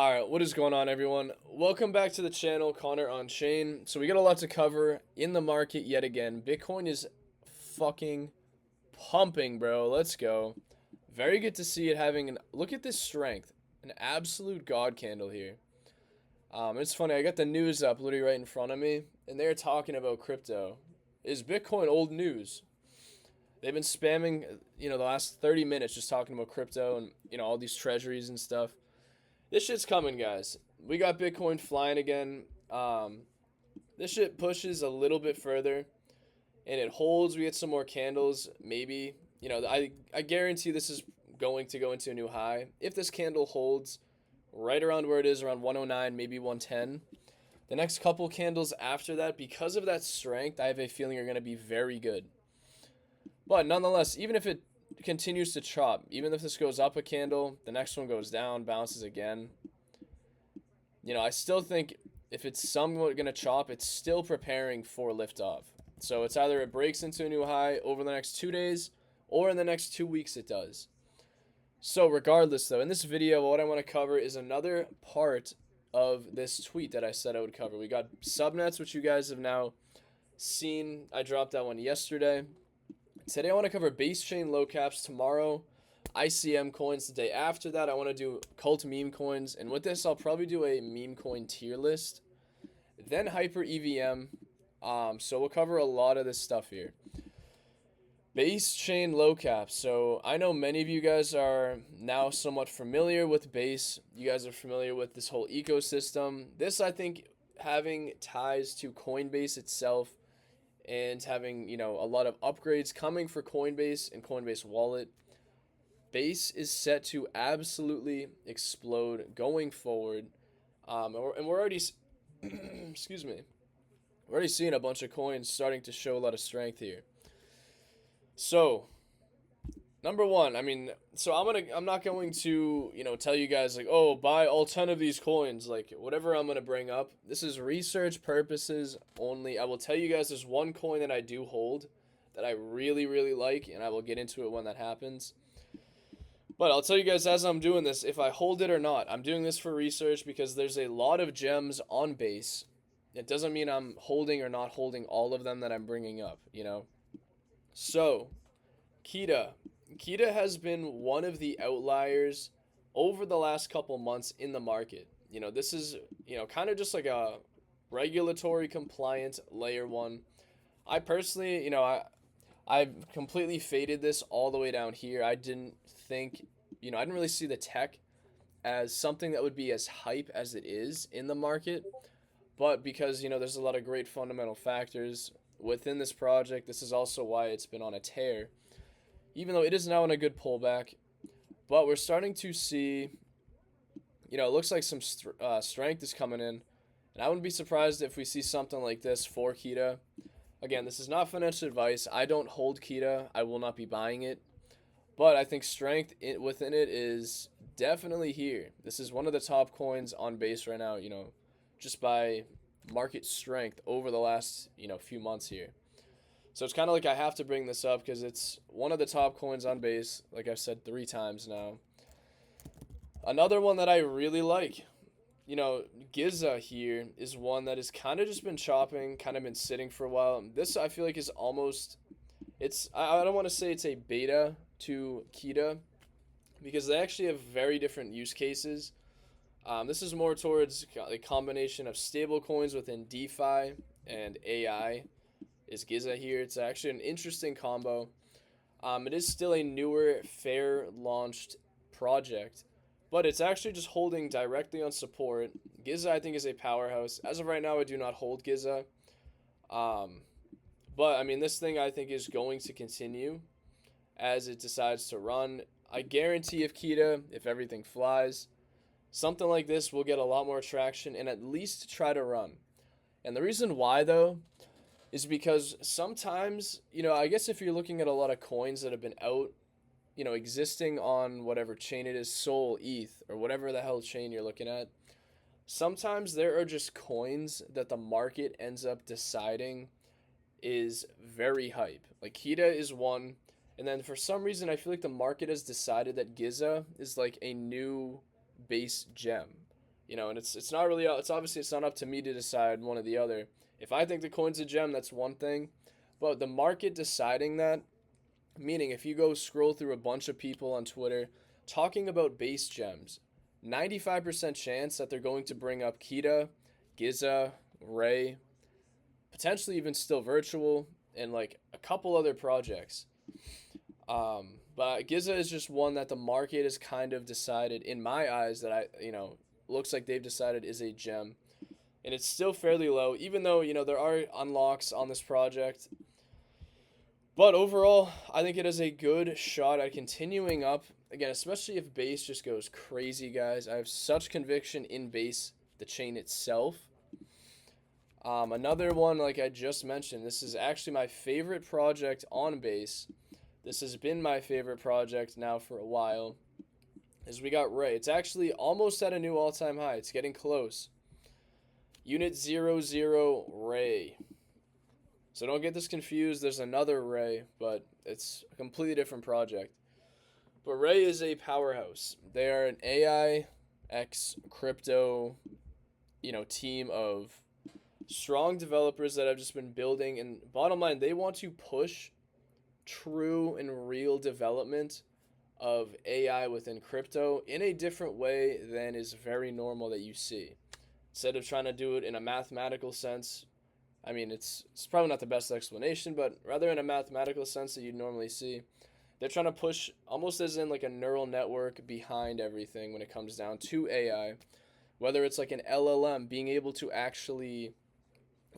Alright, what is going on, everyone? Welcome back to the channel, Connor on Chain. So we got a lot to cover in the market yet again. Bitcoin is fucking pumping, bro. Let's go. Very good to see it having an look at this strength. An absolute god candle here. It's funny, I got the news up literally right in front of me, and they're talking about crypto. Is Bitcoin old news? They've been spamming, the last 30 minutes just talking about crypto and, all these treasuries and stuff. This shit's coming, guys. We got Bitcoin flying again. This shit pushes a little bit further, and it holds. We get some more candles, maybe. I guarantee this is going to go into a new high. If this candle holds right around where it is, around 109, maybe 110, the next couple candles after that, because of that strength, I have a feeling are going to be very good. But nonetheless, even if it continues to chop, even if this goes up a candle, the next one goes down, bounces again, I still think if it's somewhat going to chop, it's still preparing for liftoff. So it's either it breaks into a new high over the next 2 days, or in the next 2 weeks it does. So regardless though, in this video, what I want to cover is another part of this tweet that I said I would cover. We got subnets, which you guys have now seen. I dropped that one yesterday. Today I want to cover base chain low caps. Tomorrow, ICM coins. The day after that, I want to do cult meme coins. And with this, I'll probably do a meme coin tier list. Then hyper EVM. So we'll cover a lot of this stuff here. Base chain low caps. So I know many of you guys are now somewhat familiar with base. You guys are familiar with this whole ecosystem. This, I think, having ties to Coinbase itself, and having, a lot of upgrades coming for Coinbase and Coinbase Wallet. Base is set to absolutely explode going forward. And we're already, excuse me, we're already seeing a bunch of coins starting to show a lot of strength here. So, number one, I'm not going to, tell you guys like, oh, buy all 10 of these coins, like whatever I'm going to bring up. This is research purposes only. I will tell you guys there's one coin that I do hold that I really, really like, and I will get into it when that happens. But I'll tell you guys as I'm doing this, if I hold it or not. I'm doing this for research because there's a lot of gems on base. It doesn't mean I'm holding or not holding all of them that I'm bringing up, So, Kita has been one of the outliers over the last couple months in the market. This is, kind of just like a regulatory compliant layer one. I personally, I've completely faded this all the way down here. I didn't think, I didn't really see the tech as something that would be as hype as it is in the market. But because, there's a lot of great fundamental factors within this project, this is also why it's been on a tear. Even though it is now in a good pullback, but we're starting to see, it looks like some strength is coming in, and I wouldn't be surprised if we see something like this for Kita. Again, this is not financial advice. I don't hold Kita. I will not be buying it, but I think strength within it is definitely here. This is one of the top coins on base right now, just by market strength over the last, few months here. So it's kind of like I have to bring this up because it's one of the top coins on base, like I've said 3 times now. Another one that I really like, Giza here is one that has kind of just been chopping, kind of been sitting for a while. This I feel like is almost, I don't want to say it's a beta to Kita because they actually have very different use cases. This is more towards a combination of stable coins within DeFi and AI. Is Giza here. It's actually an interesting combo. It is still a newer, fair launched project, but it's actually just holding directly on support. Giza, I think, is a powerhouse. As of right now, I do not hold Giza. But, this thing, I think, is going to continue as it decides to run. I guarantee if Kita, if everything flies, something like this will get a lot more traction and at least try to run. And the reason why, though, is because sometimes, I guess if you're looking at a lot of coins that have been out, existing on whatever chain it is, Sol, ETH, or whatever the hell chain you're looking at, sometimes there are just coins that the market ends up deciding is very hype. Like Kita is one, and then for some reason I feel like the market has decided that Giza is like a new base gem. And it's not really it's obviously it's not up to me to decide one or the other. If I think the coin's a gem, that's one thing, but the market deciding that, meaning if you go scroll through a bunch of people on Twitter talking about base gems, 95% chance that they're going to bring up Kita, Giza, Ray, potentially even still virtual, and like a couple other projects. But Giza is just one that the market has kind of decided, in my eyes, that looks like they've decided is a gem. And it's still fairly low, even though, there are unlocks on this project. But overall, I think it is a good shot at continuing up. Again, especially if base just goes crazy, guys. I have such conviction in base, the chain itself. Another one, like I just mentioned, this is actually my favorite project on base. This has been my favorite project now for a while. Is we got Ray. It's actually almost at a new all-time high. It's getting close. Unit 00 Ray. So don't get this confused. There's another Ray, but it's a completely different project. But Ray is a powerhouse. They are an AI X crypto, team of strong developers that have just been building. And bottom line, they want to push true and real development of AI within crypto in a different way than is very normal that you see. Instead of trying to do it in a mathematical sense, I mean, it's probably not the best explanation, but rather in a mathematical sense that you'd normally see, they're trying to push almost as in like a neural network behind everything when it comes down to AI. Whether it's like an LLM being able to actually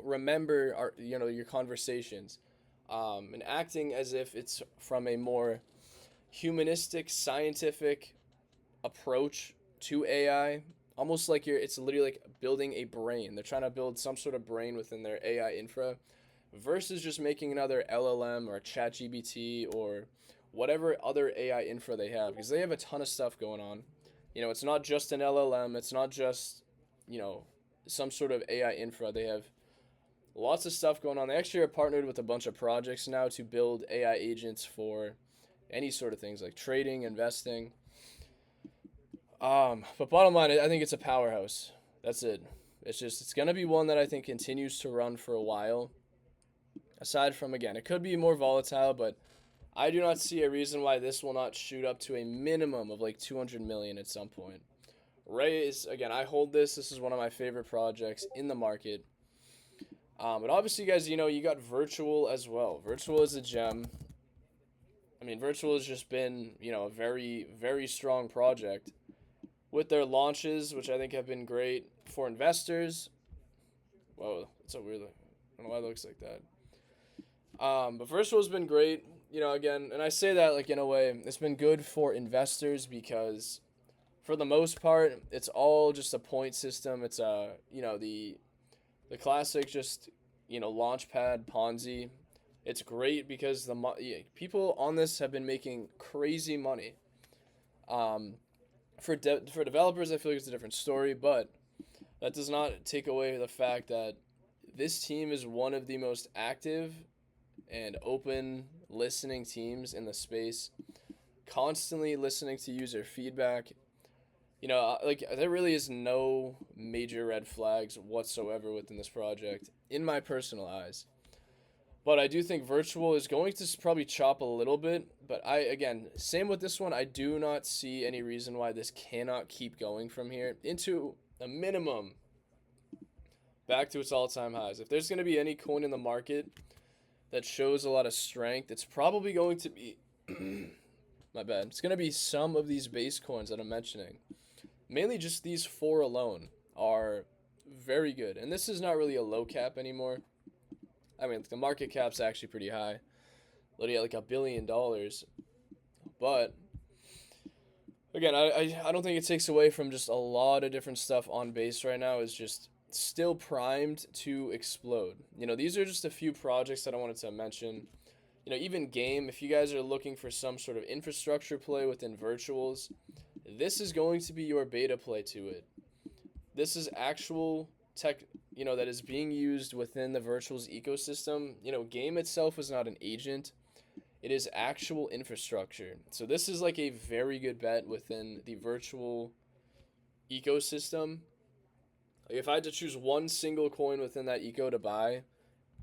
remember your conversations, and acting as if it's from a more humanistic, scientific approach to AI, almost like it's literally like building a brain. They're trying to build some sort of brain within their AI infra versus just making another LLM or ChatGPT or whatever other AI infra they have, because they have a ton of stuff going on. It's not just an LLM, it's not just, some sort of AI infra. They have lots of stuff going on. They actually are partnered with a bunch of projects now to build AI agents for any sort of things like trading, investing. But bottom line, I think it's a powerhouse. That's it. It's going to be one that I think continues to run for a while. Aside from, again, it could be more volatile, but I do not see a reason why this will not shoot up to a minimum of like 200 million at some point. Ray is, again, I hold this. This is one of my favorite projects in the market. But obviously, guys, you got Virtual as well. Virtual is a gem. I mean, Virtual has just been, a very, very strong project with their launches, which I think have been great for investors. Whoa, that's so weird. I don't know why it looks like that. But Virtual's been great, again, and I say that like in a way, it's been good for investors because for the most part, it's all just a point system. It's the classic just, launchpad Ponzi. It's great because people on this have been making crazy money. For developers, I feel like it's a different story, but that does not take away the fact that this team is one of the most active and open listening teams in the space, constantly listening to user feedback. Like there really is no major red flags whatsoever within this project, in my personal eyes. But I do think Virtual is going to probably chop a little bit. But again, same with this one. I do not see any reason why this cannot keep going from here into a minimum back to its all-time highs. If there's going to be any coin in the market that shows a lot of strength, it's probably going to be my bad. It's going to be some of these base coins that I'm mentioning. Mainly just these four alone are very good. And this is not really a low cap anymore. I mean, the market cap's actually pretty high. Literally at like $1 billion. But again, I don't think it takes away from just a lot of different stuff on base right now. Is just still primed to explode. These are just a few projects that I wanted to mention. Even game, if you guys are looking for some sort of infrastructure play within virtuals, this is going to be your beta play to it. This is actual tech, that is being used within the virtuals ecosystem. Game itself is not an agent. It is actual infrastructure. So this is like a very good bet within the virtual ecosystem. Like if I had to choose one single coin within that eco to buy,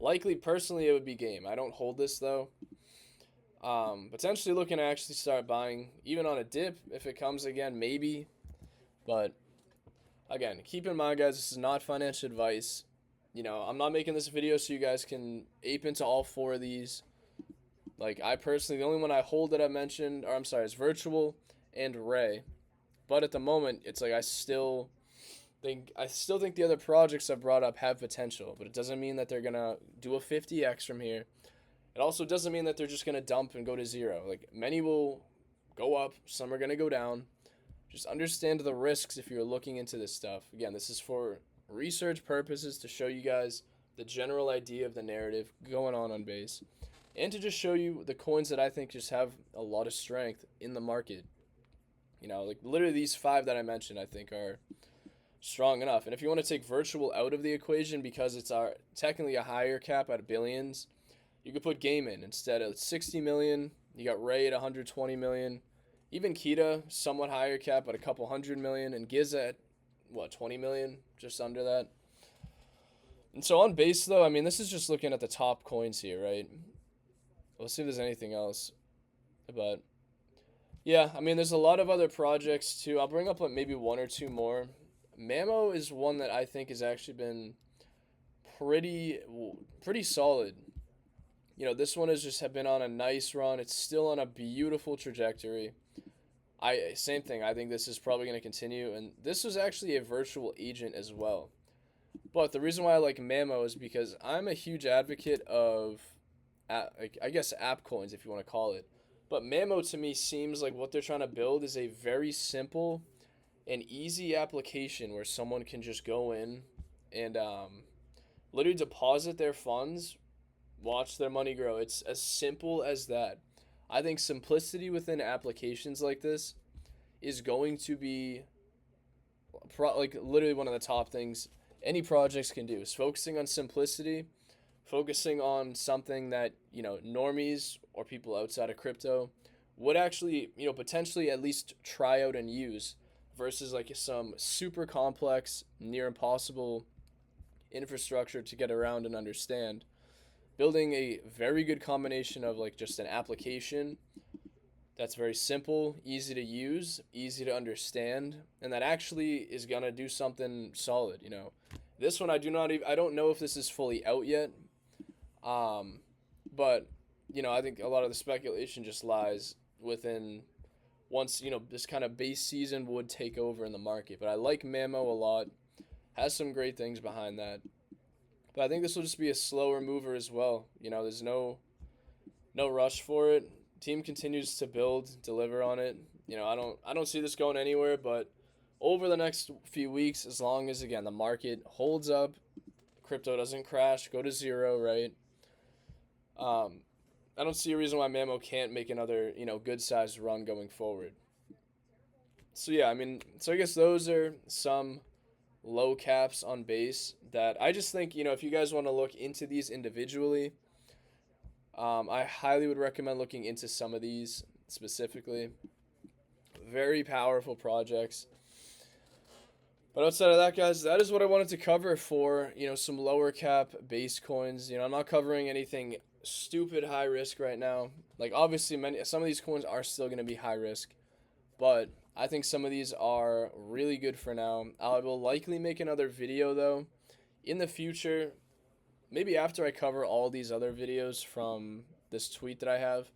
likely personally it would be Game. I don't hold this though. Potentially looking to actually start buying even on a dip if it comes again, maybe. But again, keep in mind, guys, this is not financial advice. You know, I'm not making this video so you guys can ape into all four of these. Like, I personally, the only one I hold that I mentioned, or I'm sorry, is Virtual and Ray. But at the moment, it's like I still think the other projects I've brought up have potential, but it doesn't mean that they're gonna do a 50x from here. It also doesn't mean that they're just gonna dump and go to zero. Like many will go up, some are gonna go down. Just understand the risks if you're looking into this stuff. Again, this is for research purposes to show you guys the general idea of the narrative going on base, and to just show you the coins that I think just have a lot of strength in the market. You know, like literally these five that I mentioned, I think are strong enough. And if you want to take Virtual out of the equation because it's technically a higher cap at billions, you could put Game in instead of 60 million. You got Ray at 120 million. Even Kita, somewhat higher cap at a couple 100 million, and Giza at what, 20 million, just under that. And so on base though, I mean, this is just looking at the top coins here, right? Let's see if there's anything else. But yeah, I mean, there's a lot of other projects too. I'll bring up like maybe one or two more. Mammo is one that I think has actually been pretty pretty solid. You know, this one has just have been on a nice run. It's still on a beautiful trajectory. Same thing. I think this is probably going to continue, and this was actually a virtual agent as well. But the reason why I like Mammo is because I'm a huge advocate of, I guess, app coins if you want to call it. But Mammo to me seems like what they're trying to build is a very simple and easy application where someone can just go in and literally deposit their funds, watch their money grow. It's as simple as that. I think simplicity within applications like this is going to be like literally one of the top things any projects can do. Is focusing on simplicity, focusing on something that, you know, normies or people outside of crypto would actually, you know, potentially at least try out and use, versus like some super complex, near impossible infrastructure to get around and understand. Building a very good combination of like just an application that's very simple, easy to use, easy to understand, and that actually is gonna do something solid. You know, this one I don't know if this is fully out yet, but you know, I think a lot of the speculation just lies within once, you know, this kind of base season would take over in the market. But I like Mammo a lot, has some great things behind that. But I think this will just be a slower mover as well. You know, there's no rush for it. Team continues to build, deliver on it. You know, I don't see this going anywhere, but over the next few weeks, as long as again the market holds up, crypto doesn't crash, go to zero, right? I don't see a reason why Mammo can't make another, you know, good sized run going forward. So yeah, I mean, so I guess those are some low caps on base that I just think, you know, if you guys want to look into these individually, I highly would recommend looking into some of these specifically. Very powerful projects. But outside of that, guys, that is what I wanted to cover for, you know, some lower cap base coins. You know, I'm not covering anything stupid high risk right now. Like obviously some of these coins are still going to be high risk, but I think some of these are really good for now. I will likely make another video though in the future, maybe after I cover all these other videos from this tweet that I have.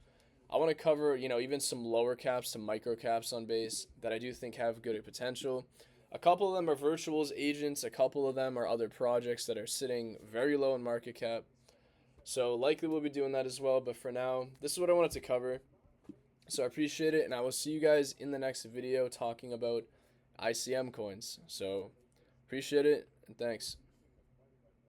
I want to cover, you know, even some lower caps to micro caps on base that I do think have good potential. A couple of them are virtuals agents, a couple of them are other projects that are sitting very low in market cap. So likely we'll be doing that as well, but for now, this is what I wanted to cover. So I appreciate it, and I will see you guys in the next video talking about ICM coins. So appreciate it, and thanks.